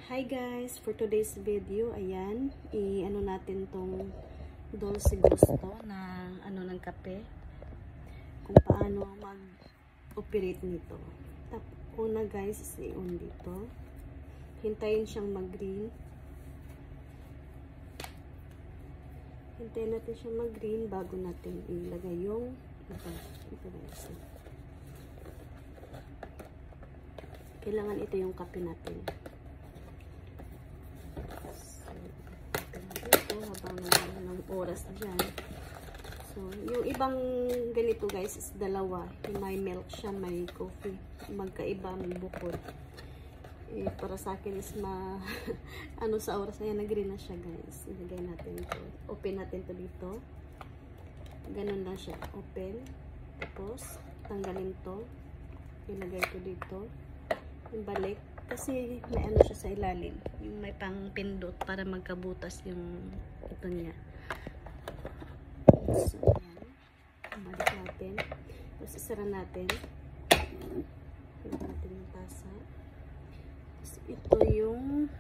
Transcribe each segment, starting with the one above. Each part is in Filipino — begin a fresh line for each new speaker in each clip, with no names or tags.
Hi guys, for today's video, ayan, i-ano natin tong Dolce Gusto na ano ng kape, kung paano mag-operate nito. Una guys, i-on dito, hintayin siyang mag-green, hintayin natin siyang mag-green bago natin ilagay yung ito guys. Kailangan ito yung kape natin. Habang ng oras dyan. So, yung ibang ganito guys is dalawa. May milk siya, may coffee. Magkaiba, may bukod. Para sa akin is ano sa oras na yan, nag-green na siya guys. Ilagay natin ito. Open natin to dito. Ganun lang siya. Open. Tapos, tanggalin to. Ilagay to dito. Yung balik. Kasi may ano siya sa ilalim. Yung may pang pindot para magkabutas yung ito niya. So, yan. Balik natin. Tapos isara natin. Balik natin yung tasa. Tapos ito yung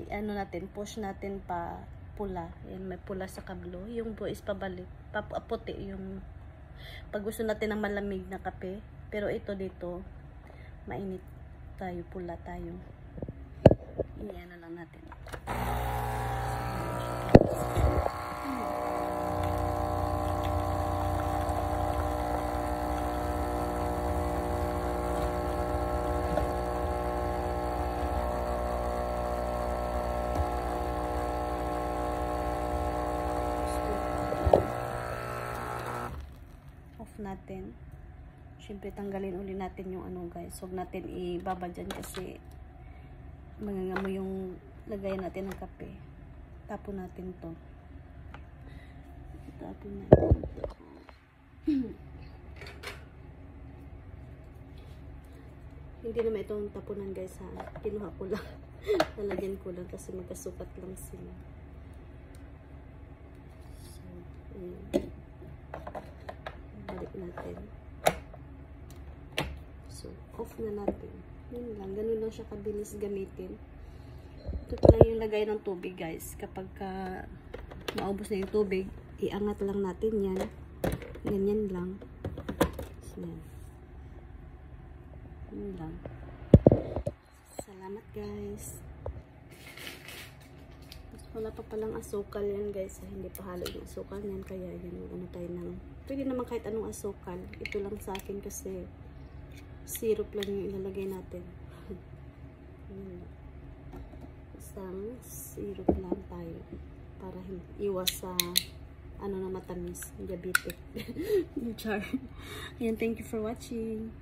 ano natin, push natin pa pula. Yan, may pula sa kablo. Yung po is pabalik. Puti yung pag gusto natin ng malamig na kape. Pero ito dito, mainit tayo, pula tayo. Iyan na lang natin. Off natin. Siyempre, tanggalin uli natin yung ano guys. Huwag natin ibaba dyan kasi mangangamoy yung lagayan natin ng kape. Tapon natin to. Tapon natin to. Hindi naman itong tapunan guys ha. Kinuha ko lang. Lalagyan ko lang kasi magkasukat lang sila. So, ayan. Balik natin. So, off na natin. Yun lang. Ganun lang siya kabilis gamitin. Ito pa lang yung lagay ng tubig, guys. Kapag maubos na yung tubig, iangat lang natin yan. Ganyan lang. So, yan. Yun lang. Salamat, guys. Mas wala pa palang asukal yan, guys. Hindi pa halo yung asukal yan. Kaya yan, ano tayo ng... Pwede naman kahit anong asukal. Ito lang sa akin kasi syrup lang yung ilalagay natin. Isang syrup lang tayo para iwas sa ano na matamis, diabetic. Char. Ayan, thank you for watching.